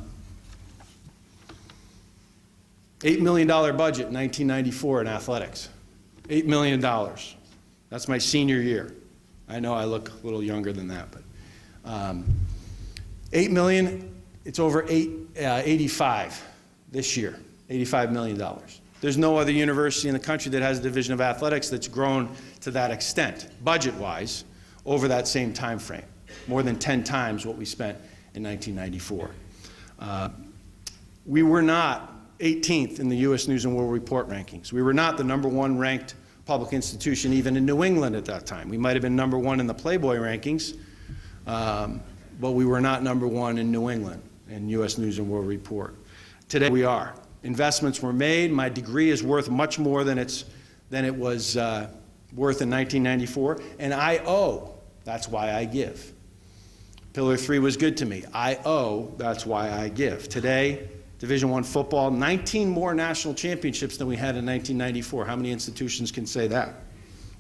million budget in 1994 in athletics. $8 million. That's my senior year. I know I look a little younger than that, but $8 million, it's over 85 this year, $85 million. There's no other university in the country that has a division of athletics that's grown to that extent, budget-wise, over that same time frame, more than 10 times what we spent in 1994. We were not 18th in the U.S. News & World Report rankings. We were not the #1 ranked public institution even in New England at that time. We might have been #1 in the Playboy rankings, but we were not #1 in New England in U.S. News & World Report. Today we are. Investments were made. My degree is worth much more than it was worth in 1994, and I owe. That's why I give. Pillar 3 was good to me. I owe. That's why I give. Today, Division I football, 19 more national championships than we had in 1994. How many institutions can say that?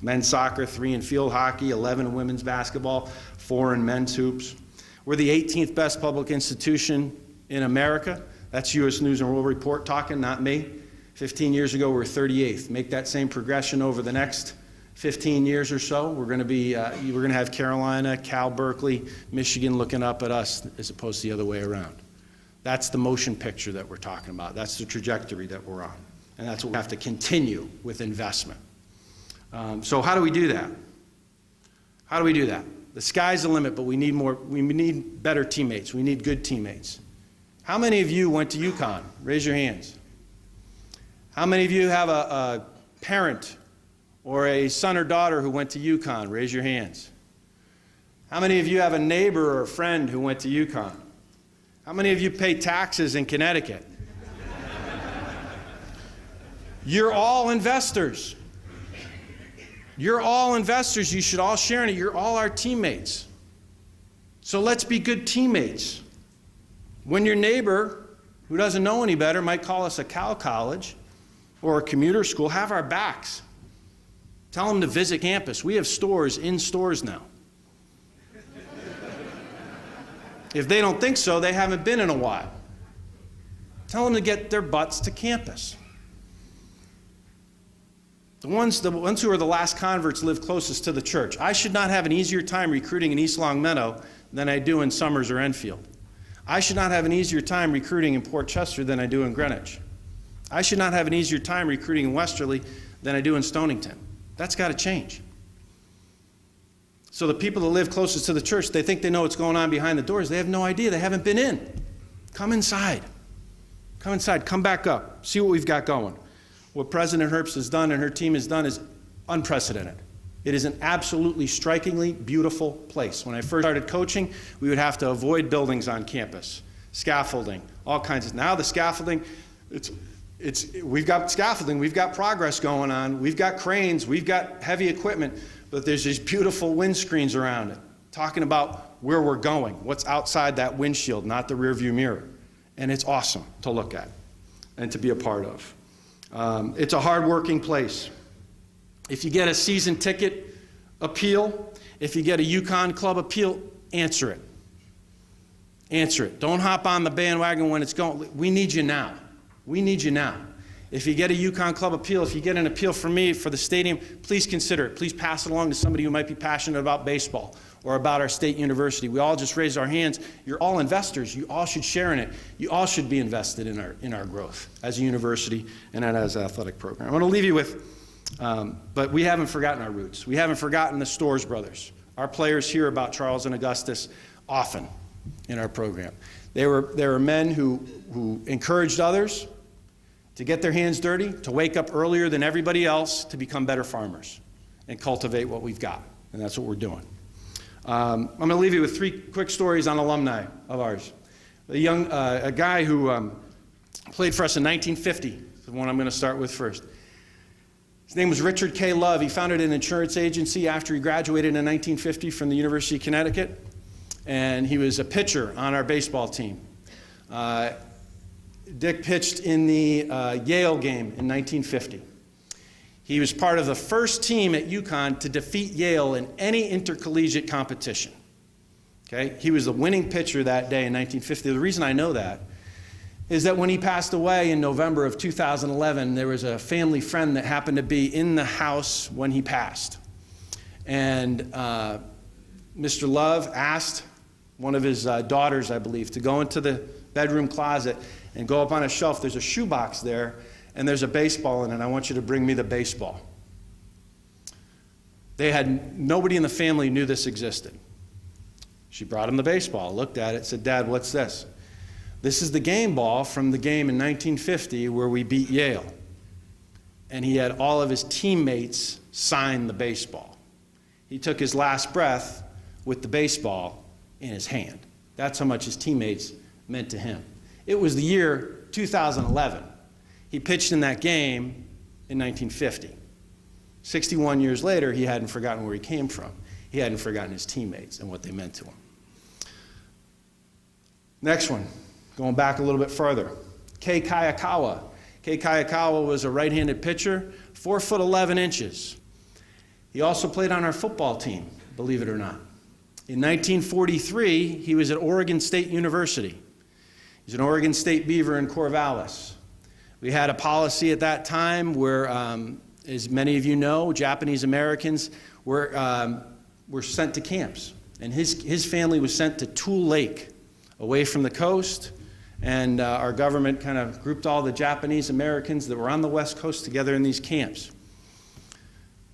Men's soccer, 3 in field hockey, 11 in women's basketball, 4 in men's hoops. We're the 18th best public institution in America. That's U.S. News & World Report talking, not me. 15 years ago, we were 38th. Make that same progression over the next 15 years or so. We're going to have Carolina, Cal, Berkeley, Michigan looking up at us as opposed to the other way around. That's the motion picture that we're talking about. That's the trajectory that we're on. And that's what we have to continue with investment. So how do we do that? How do we do that? The sky's the limit, but we need more. We need better teammates. We need good teammates. How many of you went to UConn? Raise your hands. How many of you have a parent or a son or daughter who went to UConn? Raise your hands. How many of you have a neighbor or a friend who went to UConn? How many of you pay taxes in Connecticut? You're all investors. You're all investors. You should all share in it. You're all our teammates. So let's be good teammates. When your neighbor, who doesn't know any better, might call us a cow college or a commuter school, have our backs. Tell them to visit campus. We have stores in stores now. If they don't think so, they haven't been in a while. Tell them to get their butts to campus. The ones who are the last converts live closest to the church. I should not have an easier time recruiting in East Longmeadow than I do in Somers or Enfield. I should not have an easier time recruiting in Port Chester than I do in Greenwich. I should not have an easier time recruiting in Westerly than I do in Stonington. That's got to change. So the people that live closest to the church, they think they know what's going on behind the doors. They have no idea. They haven't been in. Come inside. Come inside. Come back up. See what we've got going. What President Herbst has done and her team has done is unprecedented. It is an absolutely strikingly beautiful place. When I first started coaching, we would have to avoid buildings on campus, scaffolding, all kinds of. Now the scaffolding, we've got scaffolding, we've got progress going on, we've got cranes, we've got heavy equipment, but there's these beautiful windscreens around it, talking about where we're going, what's outside that windshield, not the rearview mirror. And it's awesome to look at and to be a part of. It's a hard-working place. If you get a season ticket appeal, if you get a UConn club appeal, answer it. Answer it. Don't hop on the bandwagon when it's going. We need you now. We need you now. If you get a UConn club appeal, if you get an appeal from me for the stadium, please consider it. Please pass it along to somebody who might be passionate about baseball or about our state university. We all just raised our hands. You're all investors. You all should share in it. You all should be invested in our growth as a university and as an athletic program. I want to leave you with, but we haven't forgotten our roots. We haven't forgotten the Storrs brothers. Our players hear about Charles and Augustus often in our program. They were men who encouraged others to get their hands dirty, to wake up earlier than everybody else, to become better farmers and cultivate what we've got. And that's what we're doing. I'm going to leave you with 3 quick stories on alumni of ours. A guy who played for us in 1950, the one I'm going to start with first. His name was Richard K. Love. He founded an insurance agency after he graduated in 1950 from the University of Connecticut, and he was a pitcher on our baseball team. Dick pitched in the Yale game in 1950. He was part of the first team at UConn to defeat Yale in any intercollegiate competition. Okay? He was the winning pitcher that day in 1950. The reason I know that is that when he passed away in November of 2011, there was a family friend that happened to be in the house when he passed. And Mr. Love asked one of his daughters, I believe, to go into the bedroom closet and go up on a shelf. There's a shoebox there, and there's a baseball in it. I want you to bring me the baseball. Nobody in the family knew this existed. She brought him the baseball, looked at it, said, "Dad, what's this?" "This is the game ball from the game in 1950 where we beat Yale." And he had all of his teammates sign the baseball. He took his last breath with the baseball in his hand. That's how much his teammates meant to him. It was the year 2011. He pitched in that game in 1950. 61 years later, he hadn't forgotten where he came from. He hadn't forgotten his teammates and what they meant to him. Next one, going back a little bit further. Kei Kayakawa. Kei Kayakawa was a right-handed pitcher, 4'11". He also played on our football team, believe it or not. In 1943, he was at Oregon State University. He's an Oregon State Beaver in Corvallis. We had a policy at that time where, as many of you know, Japanese Americans were sent to camps. And his family was sent to Tool Lake, away from the coast. And our government kind of grouped all the Japanese Americans that were on the West Coast together in these camps.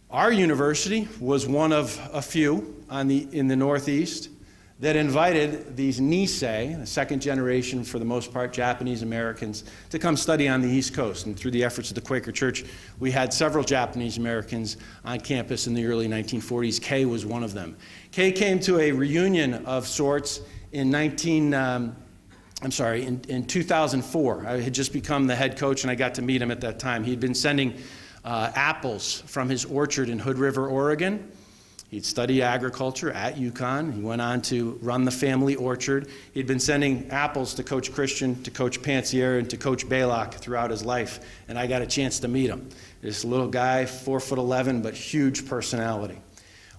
Our university was one of a few in the Northeast that invited these Nisei, the second generation, for the most part, Japanese Americans, to come study on the East Coast. And through the efforts of the Quaker Church, we had several Japanese Americans on campus in the early 1940s. Kay was one of them. Kay came to a reunion of sorts in 2004. I had just become the head coach, and I got to meet him at that time. He'd been sending apples from his orchard in Hood River, Oregon. He'd studied agriculture at UConn. He went on to run the family orchard. He'd been sending apples to Coach Christian, to Coach Pansier, and to Coach Baylock throughout his life, and I got a chance to meet him. This little guy, 4'11", but huge personality.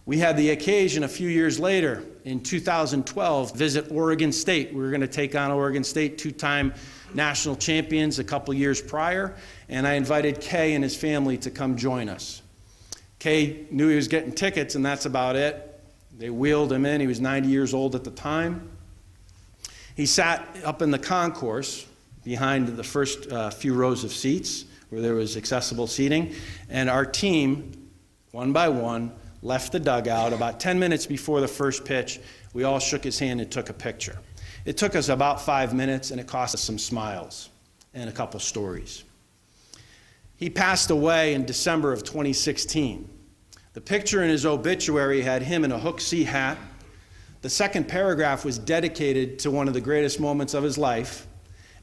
We had the occasion a few years later, in 2012, visit Oregon State. We were going to take on Oregon State, 2-time national champions a couple years prior, and I invited Kay and his family to come join us. Kay knew he was getting tickets, and that's about it. They wheeled him in. He was 90 years old at the time. He sat up in the concourse behind the first few rows of seats where there was accessible seating, and our team, one by one, left the dugout. About 10 minutes before the first pitch, we all shook his hand and took a picture. It took us about 5 minutes, and it cost us some smiles and a couple stories. He passed away in December of 2016. The picture in his obituary had him in a Hook C hat. The second paragraph was dedicated to one of the greatest moments of his life,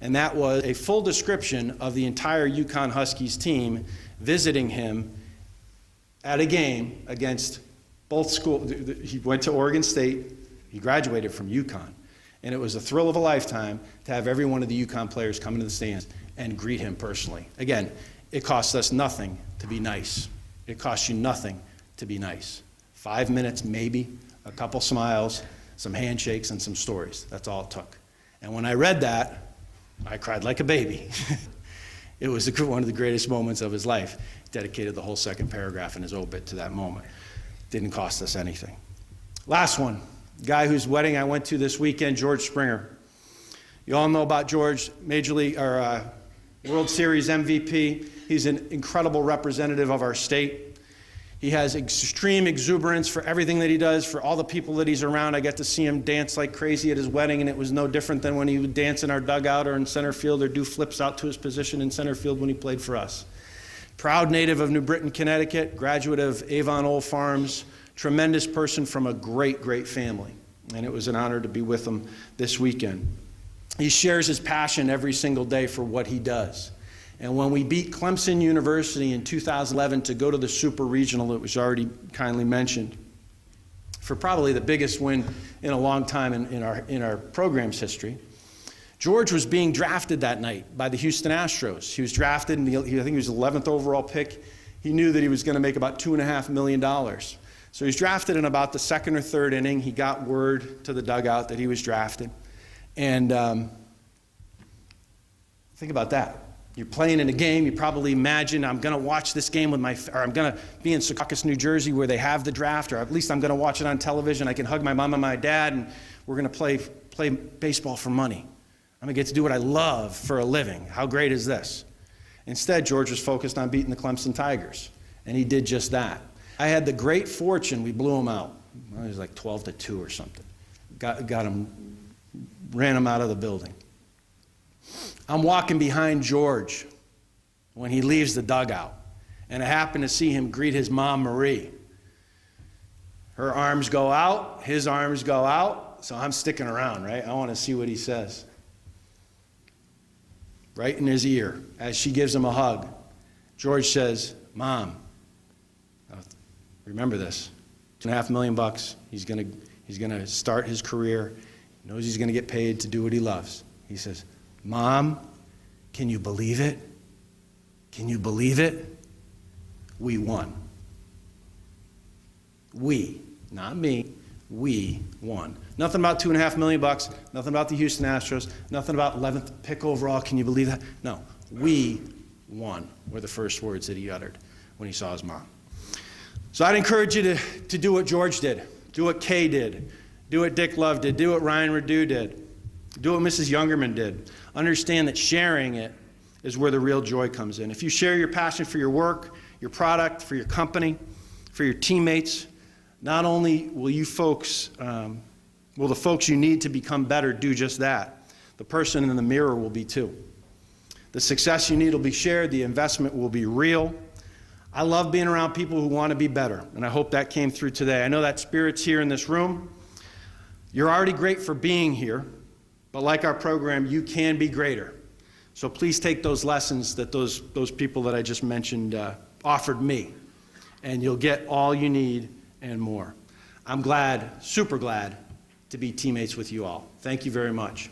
and that was a full description of the entire UConn Huskies team visiting him at a game against both schools. He went to Oregon State. He graduated from UConn. And it was a thrill of a lifetime to have every one of the UConn players come into the stands and greet him personally. Again, it costs us nothing to be nice. It costs you nothing to be nice. 5 minutes maybe, a couple smiles, some handshakes, and some stories. That's all it took. And when I read that, I cried like a baby. It was one of the greatest moments of his life. Dedicated the whole second paragraph in his obit to that moment. Didn't cost us anything. Last one, guy whose wedding I went to this weekend, George Springer. You all know about George, Major League or World Series MVP. He's an incredible representative of our state. He has extreme exuberance for everything that he does, for all the people that he's around. I got to see him dance like crazy at his wedding, and it was no different than when he would dance in our dugout or in center field or do flips out to his position in center field when he played for us. Proud native of New Britain, Connecticut, graduate of Avon Old Farms, tremendous person from a great, great family. And it was an honor to be with him this weekend. He shares his passion every single day for what he does. And when we beat Clemson University in 2011 to go to the Super Regional, it was already kindly mentioned, for probably the biggest win in a long time in our program's history, George was being drafted that night by the Houston Astros. He was drafted, I think he was the 11th overall pick. He knew that he was going to make about $2.5 million. So he was drafted in about the second or third inning. He got word to the dugout that he was drafted. And think about that. You're playing in a game, you probably imagine, I'm going to watch this game with or I'm going to be in Secaucus, New Jersey, where they have the draft, or at least I'm going to watch it on television. I can hug my mom and my dad, and we're going to play baseball for money. I'm going to get to do what I love for a living. How great is this? Instead, George was focused on beating the Clemson Tigers, and he did just that. I had the great fortune, we blew him out. It was like 12-2 or something. Got him, ran him out of the building. I'm walking behind George when he leaves the dugout, and I happen to see him greet his mom, Marie. Her arms go out, his arms go out, so I'm sticking around, right? I want to see what he says. Right in his ear, as she gives him a hug, George says, "Mom, remember this, $2.5 million. He's gonna start his career. He knows he's gonna get paid to do what he loves." He says, "Mom, can you believe it? Can you believe it? We won." We, not me, we won. Nothing about $2.5 million, nothing about the Houston Astros, nothing about 11th pick overall. Can you believe that? No, we won were the first words that he uttered when he saw his mom. So I'd encourage you to do what George did, do what Kay did, do what Dick Love did, do what Ryan Radu did, do what Mrs. Youngerman did. Understand that sharing it is where the real joy comes in. If you share your passion for your work, your product, for your company, for your teammates, not only will you folks, will the folks you need to become better do just that, the person in the mirror will be too. The success you need will be shared, the investment will be real. I love being around people who want to be better, and I hope that came through today. I know that spirit's here in this room. You're already great for being here, but like our program, you can be greater. So please take those lessons that those people that I just mentioned offered me, and you'll get all you need and more. I'm glad, super glad, to be teammates with you all. Thank you very much.